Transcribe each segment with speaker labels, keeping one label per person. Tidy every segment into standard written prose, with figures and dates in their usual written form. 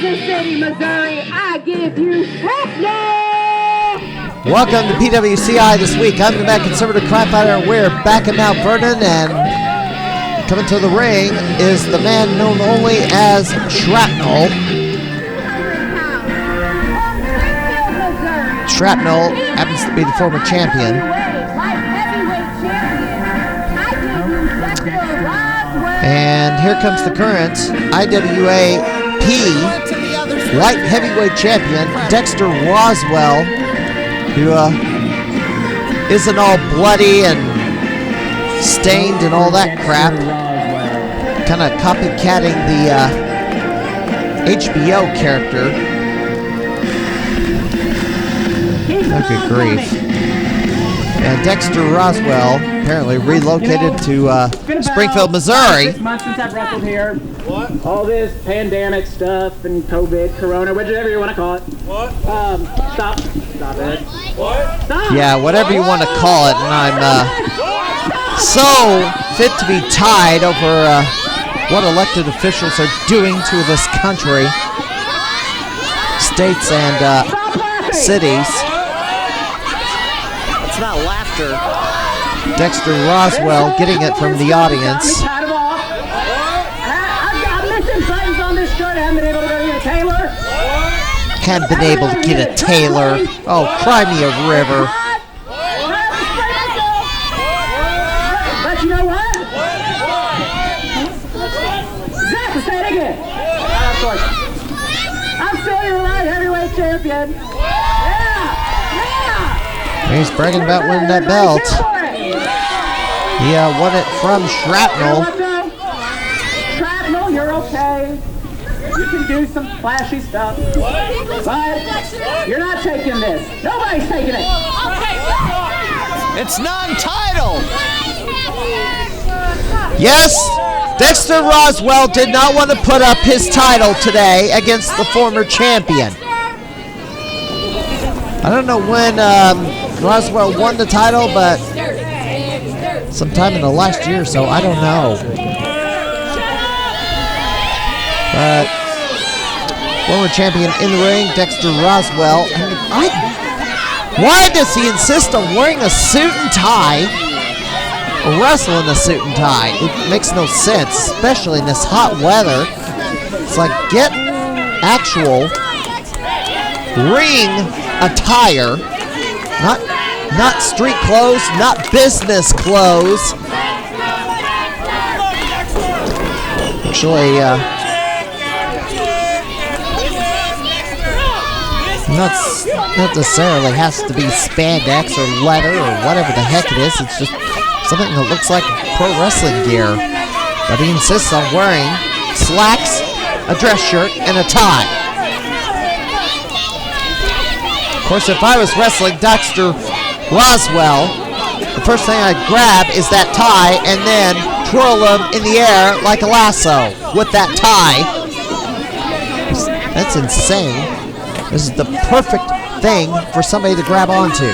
Speaker 1: Kansas City, Missouri, I give you Shrapnel!
Speaker 2: Welcome to PWCI this week. I'm the Mad Conservative Crime Fighter, and we're back in Mount Vernon, and coming to the ring is the man known only as Shrapnel. Shrapnel happens to be the former champion. And here comes the current IWA light heavyweight champion, Dexter Roswell, who isn't all bloody and stained and all that crap. Kind of copycatting the HBO character. Oh, good grief. And Dexter Roswell apparently relocated to Springfield, Missouri.
Speaker 3: 6 months since I've wrestled here. What? All this pandemic stuff and COVID, Corona, whatever you want to call it. What? Stop it. What? Stop.
Speaker 2: Yeah, whatever you want to call it. And I'm so fit to be tied over what elected officials are doing to this country, states and cities. It's not laughter. Dexter Roswell getting it from the audience.
Speaker 3: I'm missing buttons on this shirt. I haven't been able to go to get a tailor.
Speaker 2: Haven't been able to get a tailor. Oh, cry me a river.
Speaker 3: But you know what? Exactly, say it again. I'm still your light heavyweight champion.
Speaker 2: He's bragging about winning that belt. He won it from Shrapnel.
Speaker 3: Shrapnel, you're okay. You can do some flashy stuff. But you're not taking this. Nobody's taking it.
Speaker 2: It's non-title. Yes, Dexter Roswell did not want to put up his title today against the former champion. I don't know when Roswell won the title, but sometime in the last year or so, I don't know. But former champion in the ring, Dexter Roswell. Why does he insist on wearing a suit and tie or wrestle in a suit and tie? It makes no sense, especially in this hot weather. It's like, get actual ring attire, not street clothes, not business clothes. Actually, not necessarily has to be spandex or leather or whatever the heck it is. It's just something that looks like pro wrestling gear. But he insists on wearing slacks, a dress shirt, and a tie. Of course, if I was wrestling Dexter Roswell, the first thing I'd grab is that tie and then twirl him in the air like a lasso with that tie. That's insane. This is the perfect thing for somebody to grab onto.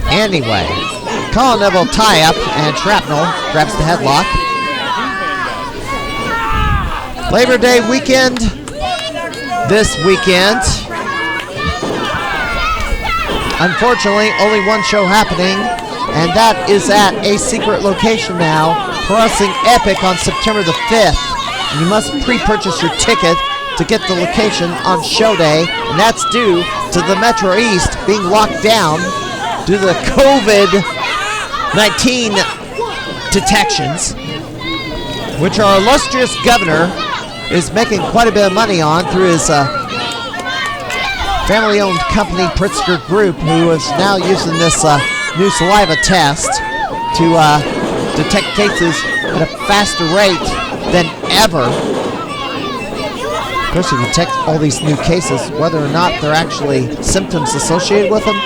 Speaker 2: Anyway, Colin Neville tie-up, and Shrapnel grabs the headlock. Labor Day weekend this weekend. Unfortunately, only one show happening, and that is at a secret location now, Crossing Epic on September the 5th. And you must pre-purchase your ticket to get the location on show day, and that's due to the Metro East being locked down due to the COVID-19 detections, which our illustrious governor is making quite a bit of money on through his family-owned company, Pritzker Group, who is now using this new saliva test to detect cases at a faster rate than ever. Of course, you detect all these new cases, whether or not they're actually symptoms associated with them.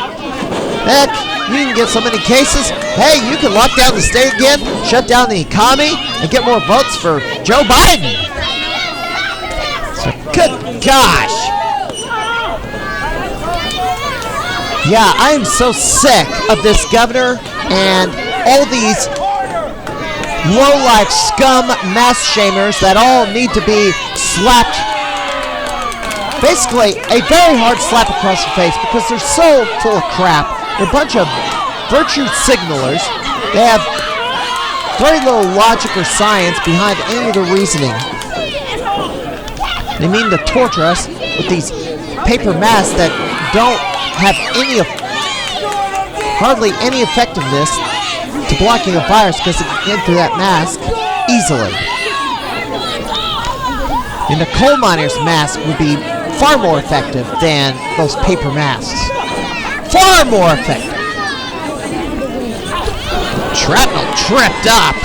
Speaker 2: Heck, you can get so many cases. Hey, you can lock down the state again, shut down the economy, and get more votes for Joe Biden. Good gosh. Yeah, I am so sick of this governor and all these low-life scum mass shamers that all need to be slapped. Basically, a very hard slap across the face because they're so full of crap. They're a bunch of virtue signalers. They have very little logic or science behind any of the reasoning. They mean to torture us with these paper masks that don't have hardly any effectiveness to blocking a virus because it can get through that mask easily. And the coal miner's mask would be far more effective than those paper masks. Far more effective. Shrapnel tripped up.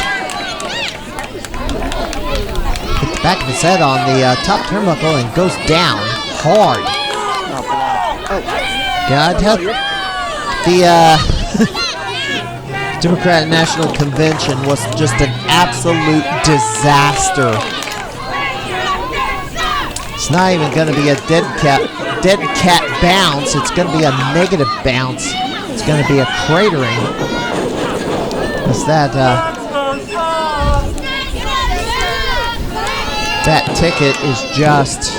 Speaker 2: Hit the back of his head on the top turnbuckle and goes down hard. God help the Democratic National Convention was just an absolute disaster. It's not even going to be a dead cat bounce. It's going to be a negative bounce. It's going to be a cratering. Because that ticket is just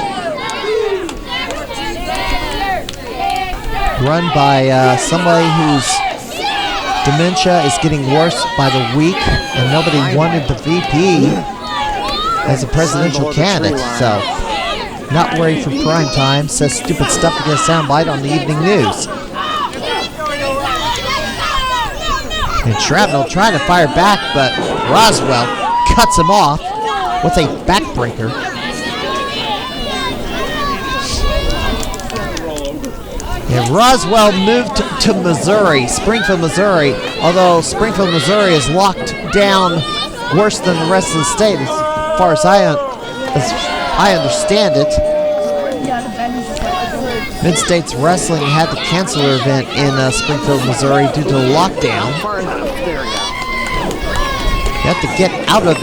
Speaker 2: run by somebody whose dementia is getting worse by the week, and nobody wanted the VP as a presidential candidate, so not worried for prime time, says stupid stuff to get a soundbite on the evening news. And Shrapnel trying to fire back, but Roswell cuts him off with a backbreaker. Yeah, Roswell moved to Missouri, Springfield, Missouri, although Springfield, Missouri is locked down worse than the rest of the state, as far as I understand it. Mid-States Wrestling had to cancel their event in Springfield, Missouri due to the lockdown. You have to get out of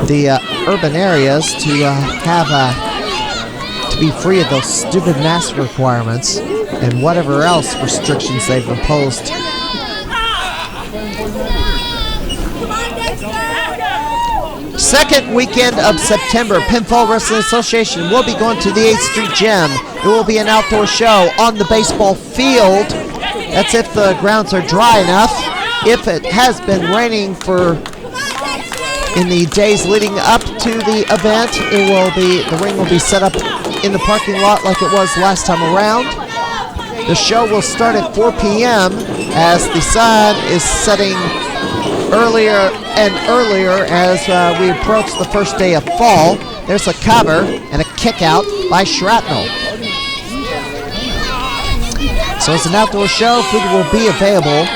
Speaker 2: the urban areas to to be free of those stupid mask requirements and whatever else restrictions they've imposed. Second weekend of September, Pinfall Wrestling Association will be going to the 8th Street Gym. It will be an outdoor show on the baseball field. That's if the grounds are dry enough. If it has been raining in the days leading up to the event, the ring will be set up in the parking lot like it was last time around. The show will start at 4 p.m. as the sun is setting earlier and earlier as we approach the first day of fall. There's a cover and a kick out by Shrapnel. So it's an outdoor show. Food will be available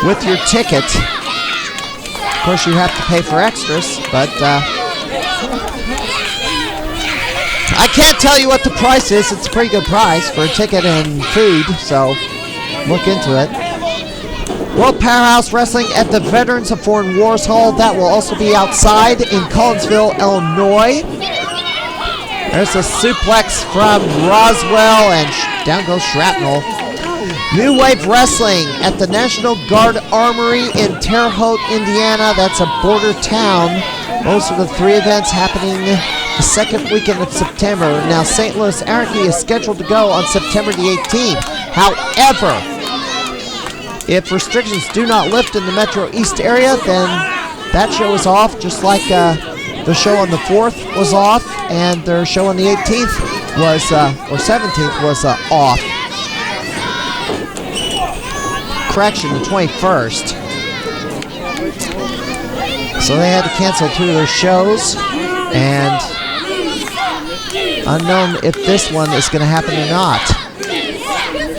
Speaker 2: with your ticket. Of course, you have to pay for extras, but I can't tell you what the price is. It's a pretty good price for a ticket and food, so look into it. World Powerhouse Wrestling at the Veterans of Foreign Wars Hall. That will also be outside in Collinsville, Illinois. There's a suplex from Roswell, and down goes Shrapnel. New Wave Wrestling at the National Guard Armory in Terre Haute, Indiana. That's a border town. Those are the three events happening the second weekend of September. Now, St. Louis Anarchy is scheduled to go on September the 18th. However, if restrictions do not lift in the Metro East area, then that show is off, just like the show on the 4th was off, and their show on the 18th was, or 17th was off. Correction, the 21st. So they had to cancel two of their shows, and unknown if this one is going to happen or not.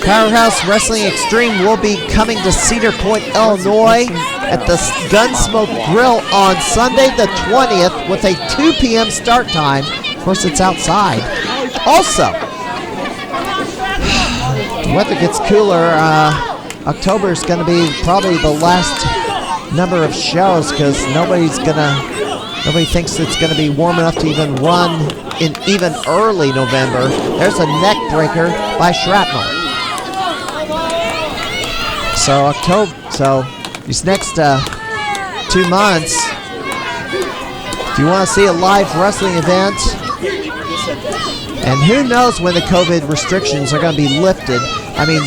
Speaker 2: Powerhouse Wrestling Extreme will be coming to Cedar Point, Illinois at the Gunsmoke Grill on Sunday the 20th with a 2 p.m. start time. Of course, it's outside. Also, the weather gets cooler. October is going to be probably the last number of shows because nobody thinks it's going to be warm enough to even run in even early November. There's a neck breaker by Shrapnel. So these next 2 months, if you want to see a live wrestling event, and who knows when the COVID restrictions are going to be lifted. I mean,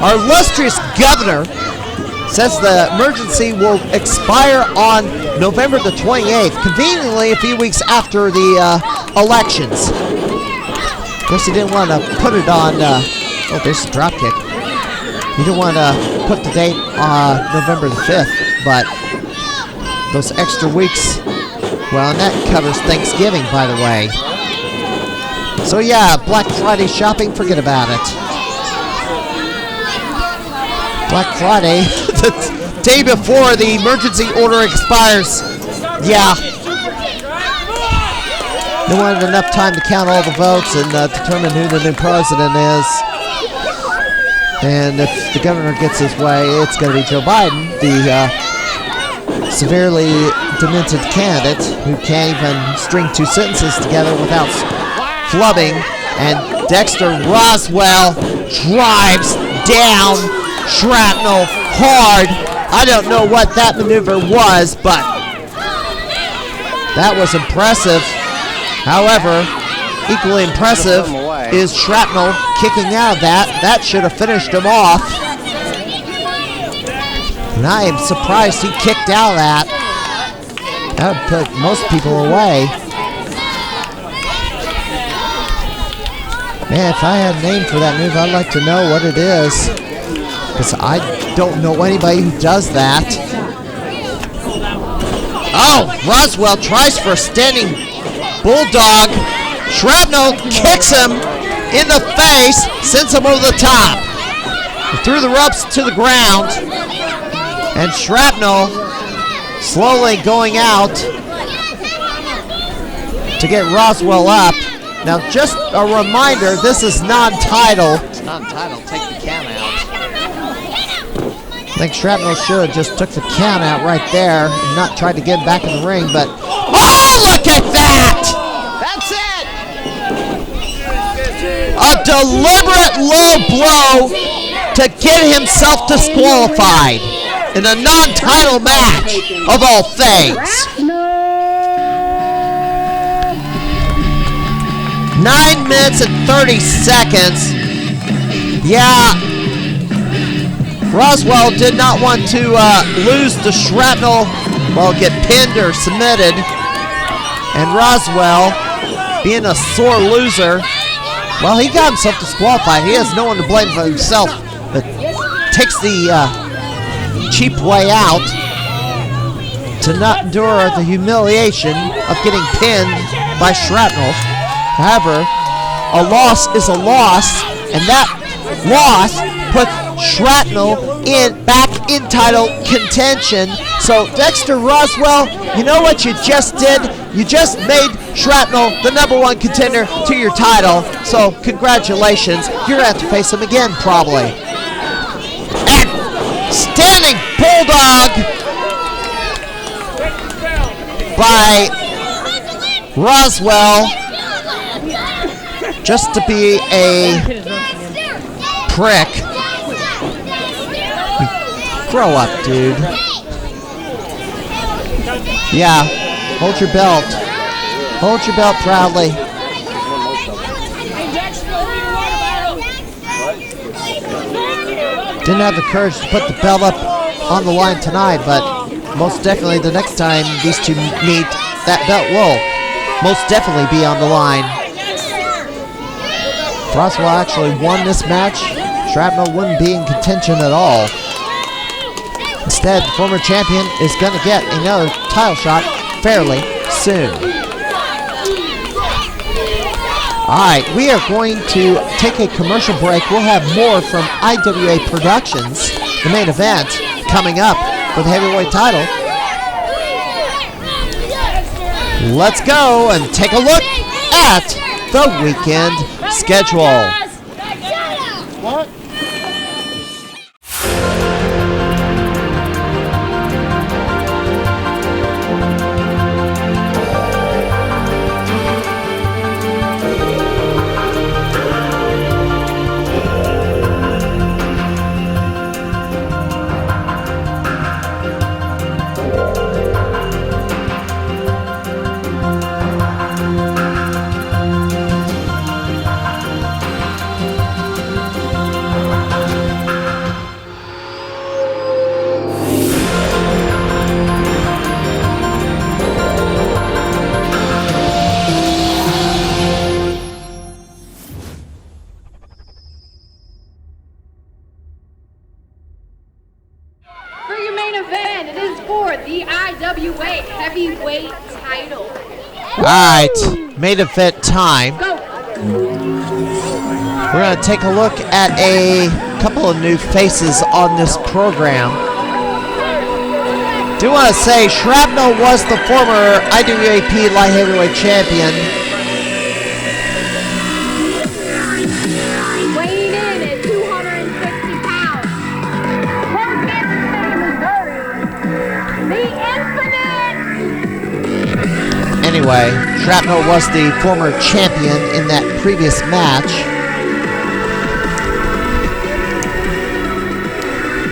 Speaker 2: our illustrious governor says the emergency will expire on November the 28th, conveniently a few weeks after the elections. Of course, he didn't want to put it on, oh, there's a drop kick. He didn't want to put the date on November the 5th, but those extra weeks, well, and that covers Thanksgiving, by the way. So yeah, Black Friday shopping, forget about it. Black Friday, the day before the emergency order expires. Yeah. They wanted enough time to count all the votes and determine who the new president is. And if the governor gets his way, it's going to be Joe Biden, the severely demented candidate who can't even string 2 sentences together without flubbing. And Dexter Roswell drives down Shrapnel hard. I don't know what that maneuver was, but that was impressive. However, equally impressive is Shrapnel kicking out of that. That should have finished him off. And I am surprised he kicked out of that. That would put most people away. Man, if I had a name for that move, I'd like to know what it is. Because I don't know anybody who does that. Oh, Roswell tries for a standing bulldog. Shrapnel kicks him in the face, sends him over the top. Through the ropes to the ground. And Shrapnel slowly going out to get Roswell up. Now, just a reminder, this is non-title. It's non-title, take the count out. I think Shrapnel should have just took the count out right there and not tried to get him back in the ring, but... Oh, look at that! That's it! A deliberate low blow to get himself disqualified in a non-title match, of all things. 9 minutes and 30 seconds. Yeah. Roswell did not want to lose to Shrapnel, well, get pinned or submitted. And Roswell, being a sore loser, well, he got himself disqualified. He has no one to blame for himself, but takes the cheap way out to not endure the humiliation of getting pinned by Shrapnel. However, a loss is a loss, and that loss puts Shrapnel back in title contention. So Dexter Roswell, you know what you just did? You just made Shrapnel the #1 contender to your title. So congratulations. You're going to have to face him again, probably. And standing bulldog by Roswell, just to be a prick. Grow up, dude. Yeah, hold your belt. Hold your belt proudly. Didn't have the courage to put the belt up on the line tonight, but most definitely the next time these two meet, that belt will most definitely be on the line. Roswell actually won this match. Shrapnel wouldn't be in contention at all. Instead, the former champion is going to get another title shot fairly soon. Alright, we are going to take a commercial break. We'll have more from IWA Productions, the main event, coming up for the heavyweight title. Let's go and take a look at the weekend schedule. What?
Speaker 1: main event. It is for the IWA heavyweight title.
Speaker 2: Alright, main event time.
Speaker 1: Go.
Speaker 2: We're going to take a look at a couple of new faces on this program. Do want to say Shrapnel was the former IWAP light heavyweight champion.
Speaker 1: Weighing in at 260 pounds. The Infinite.
Speaker 2: Anyway, Shrapnel was the former champion in that previous match.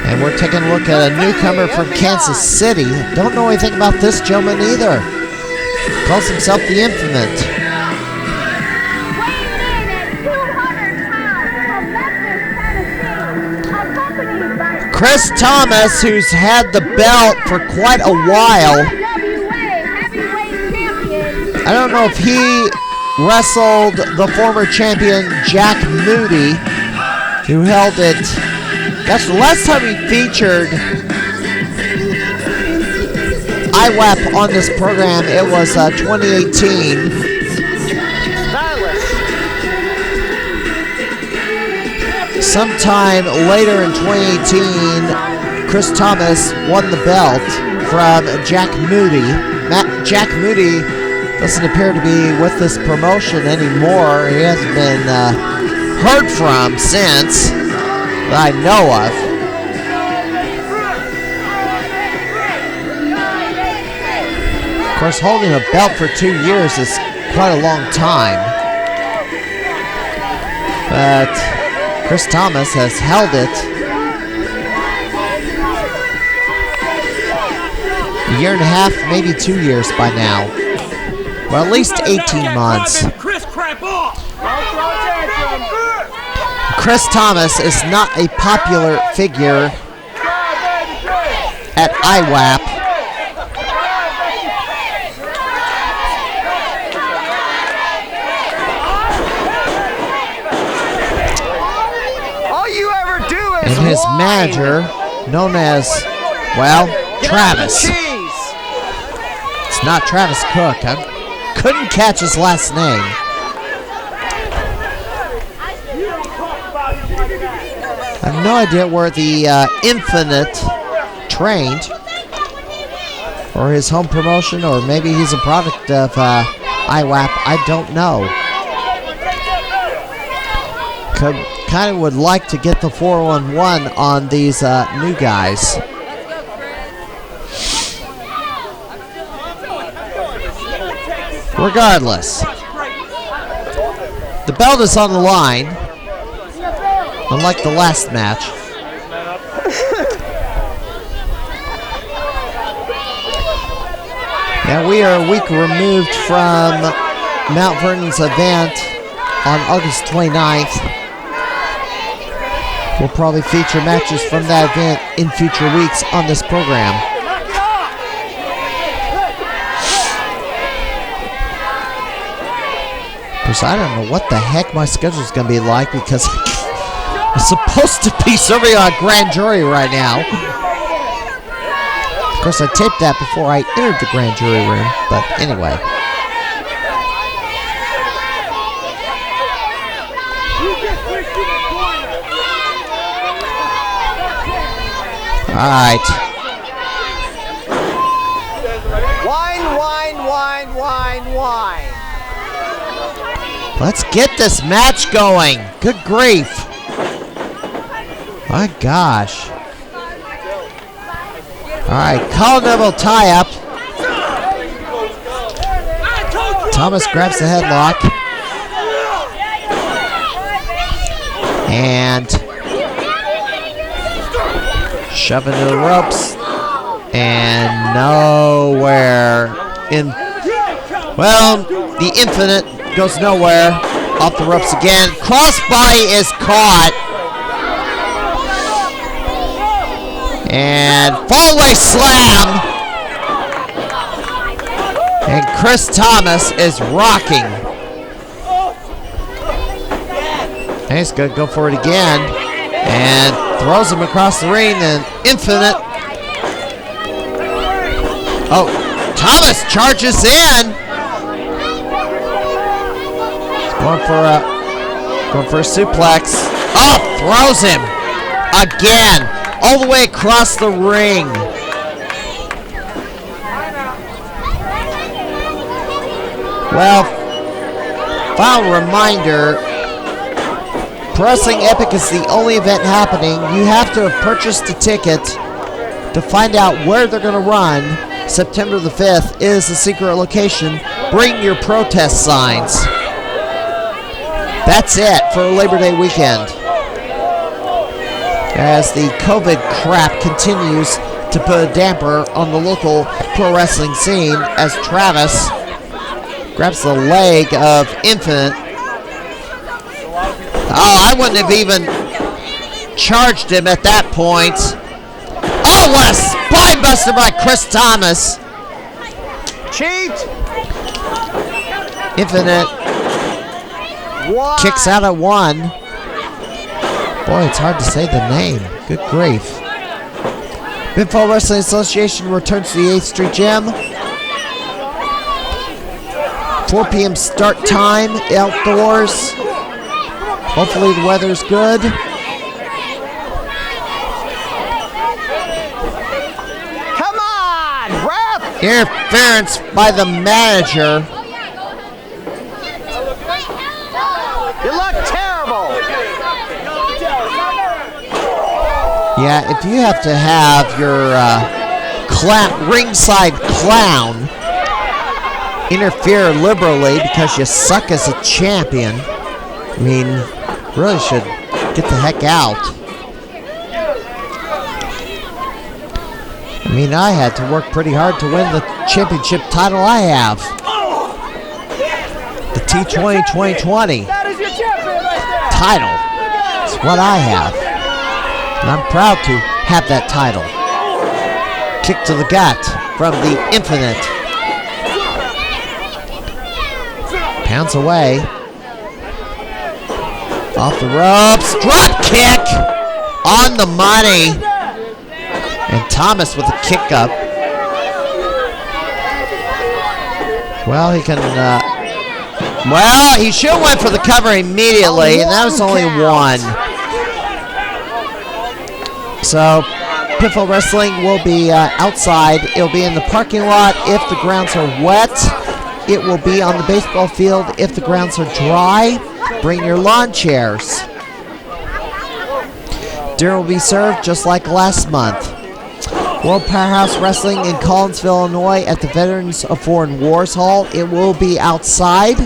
Speaker 2: And we're taking a look at a newcomer from Kansas City. Don't know anything about this gentleman either. Calls himself the Infinite.
Speaker 1: Weighing in at 200 pounds from Memphis, Tennessee. Accompanied by
Speaker 2: Chris Thomas, who's had the belt for quite a while. I don't know if he wrestled the former champion Jack Moody, who held it. Gosh, the last time he featured IWAP on this program, it was 2018. Sometime later in 2018, Chris Thomas won the belt from Jack Moody. Jack Moody doesn't appear to be with this promotion anymore. He hasn't been heard from since that I know of. Of course, holding a belt for 2 years is quite a long time. But Chris Thomas has held it a year and a half, maybe 2 years by now. Well, at least 18 months. Chris Thomas is not a popular figure at IWAP.
Speaker 4: All you ever do is
Speaker 2: And his manager, known as, well, Travis. It's not Travis Cook. I couldn't catch his last name. I have no idea where the Infinite trained, or his home promotion, or maybe he's a product of IWAP. I don't know. Kind of would like to get the 411 on these new guys. Regardless, the belt is on the line. Unlike the last match. Now we are a week removed from Mount Vernon's event on August 29th. We'll probably feature matches from that event in future weeks on this program. Of course, I don't know what the heck my schedule is going to be like because I'm supposed to be serving on a grand jury right now. Of course, I taped that before I entered the grand jury room, but anyway. Alright.
Speaker 4: Wine.
Speaker 2: Let's get this match going. Good grief. My gosh. Alright, collar tie-up. Thomas grabs the headlock. And shove into the ropes. And nowhere. Well, the Infinite goes nowhere. Off the ropes again. Crossbody is caught. And fallaway slam. And Chris Thomas is rocking. And he's going to go for it again. And throws him across the ring. And Infinite Oh, Thomas charges in. He's going for a suplex. Oh, throws him again, all the way across the ring. Well, final reminder, Pro Wrestling Epic is the only event happening. You have to have purchased a ticket to find out where they're going to run. September the 5th is the secret location. Bring your protest signs. That's it for Labor Day weekend. As the COVID crap continues to put a damper on the local pro wrestling scene as Travis grabs the leg of Infinite. Oh, I wouldn't have even charged him at that point. Oh, what a spine buster by Chris Thomas.
Speaker 4: Cheat.
Speaker 2: Infinite
Speaker 4: One.
Speaker 2: kicks out at 1. Boy, it's hard to say the name. Good grief. Pinfall Wrestling Association returns to the 8th Street Gym. 4 p.m. start time, outdoors. Hopefully the weather's good.
Speaker 4: Come on, ref.
Speaker 2: Interference by the manager.
Speaker 4: You look terrible.
Speaker 2: Yeah, if you have to have your ringside clown interfere liberally because you suck as a champion, I mean, really should get the heck out. I mean, I had to work pretty hard to win the championship title I have. The T20 2020 title is what I have. And I'm proud to have that title. Kick to the gut from the Infinite. Pounds away. Off the ropes. Drop kick on the money. And Thomas with a kick up. Well, he can... well, he should have went for the cover immediately, and that was only 1. So, Pinfall Wrestling will be outside. It'll be in the parking lot if the grounds are wet. It will be on the baseball field if the grounds are dry. Bring your lawn chairs. Dinner will be served just like last month. World Powerhouse Wrestling in Collinsville, Illinois at the Veterans of Foreign Wars Hall. It will be outside.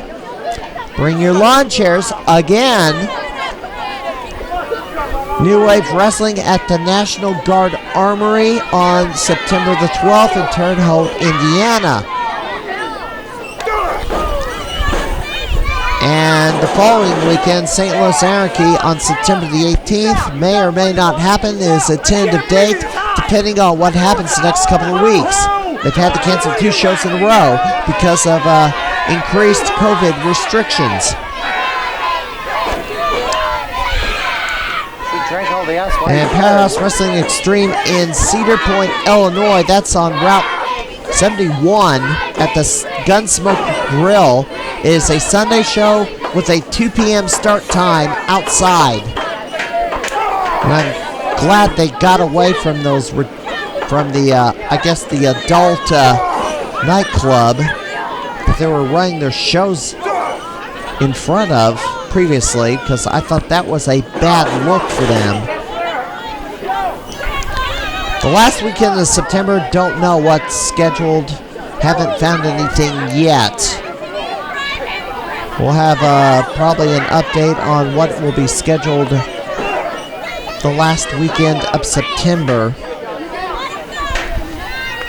Speaker 2: Bring your lawn chairs again. New Wave Wrestling at the National Guard Armory on September the 12th in Terre Haute, Indiana. And the following weekend, St. Louis Anarchy on September the 18th. May or may not happen. It is a tentative date depending on what happens the next couple of weeks. They've had to cancel 2 shows in a row because of increased COVID restrictions. And Powerhouse Wrestling Extreme in Cedar Point, Illinois. That's on Route 71 at the Gunsmoke Grill. It is a Sunday show with a 2 p.m. start time outside. And I'm glad they got away from those, from the, I guess, the adult nightclub that they were running their shows in front of previously, because I thought that was a bad look for them. The last weekend of September, don't know what's scheduled. Haven't found anything yet. We'll have probably an update on what will be scheduled the last weekend of September.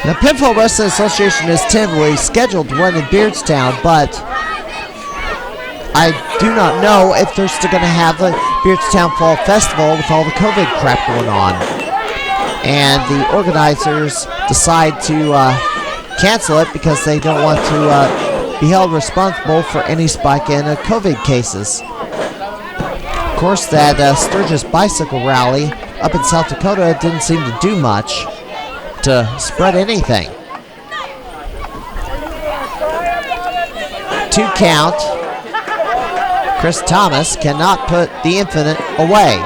Speaker 2: The Pinfall Wrestling Association is tentatively scheduled to run in Beardstown, but I do not know if they're still going to have the Beardstown Fall Festival with all the COVID crap going on. And the organizers decide to cancel it because they don't want to be held responsible for any spike in COVID cases. Of course, that Sturgis bicycle rally up in South Dakota didn't seem to do much to spread anything. 2 count. Chris Thomas cannot put the Infinite away.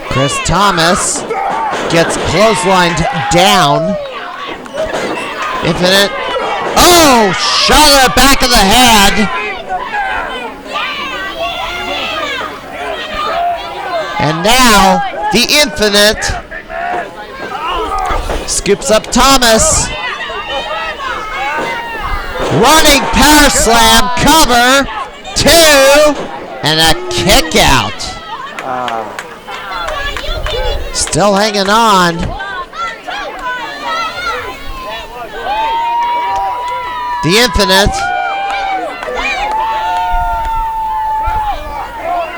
Speaker 2: Chris Thomas gets clotheslined down. Infinite. Oh, shot at the back of the head. And now the Infinite scoops up Thomas. Running power slam, cover, 2, and a kick out. Still hanging on. The Infinite.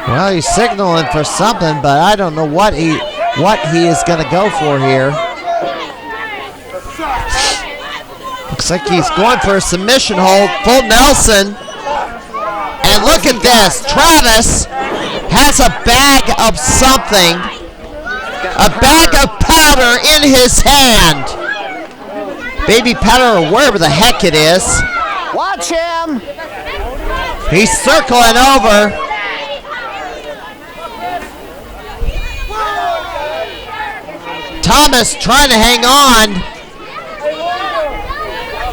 Speaker 2: Well, he's signaling for something, but I don't know what he is going to go for here. Looks like he's going for a submission hold, full Nelson. And look at this, Travis has a bag of something, a bag of powder in his hand. Baby powder or wherever the heck it is.
Speaker 4: Watch him.
Speaker 2: He's circling over. Thomas trying to hang on.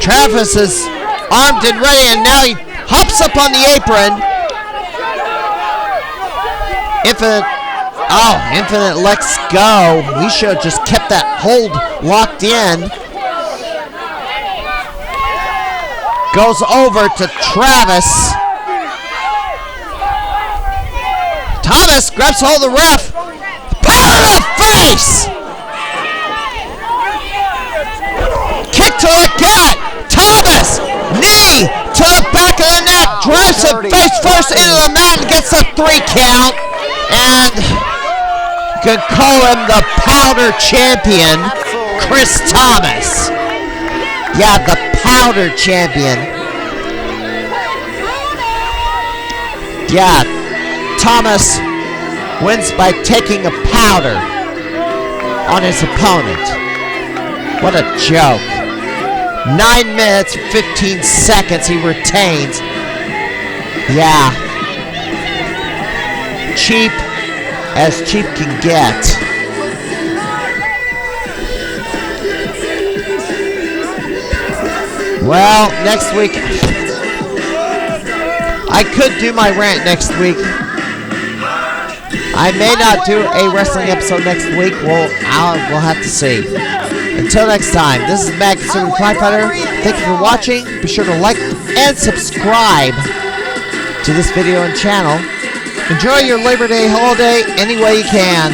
Speaker 2: Travis is armed and ready, and now he hops up on the apron. Infinite lets go. He should have just kept that hold locked in. Goes over to Travis. Thomas grabs hold of the ref. Power to the face! Kick to the gut. Thomas, knee to the back of the neck. Drives him face first into the mat and gets a 3 count. And you can call him the powder champion, Chris Thomas. Yeah, the powder champion. Yeah, Thomas wins by taking a powder on his opponent. What a joke. 9 minutes, 15 seconds he retains. Yeah. Cheap as cheap can get. Well, next week, I could do my rant next week. I may not do a wrestling episode next week. We'll have to see. Until next time, this is Matt Conservative Crime Fighter. Thank you for watching. Be sure to like and subscribe to this video and channel. Enjoy your Labor Day holiday any way you can.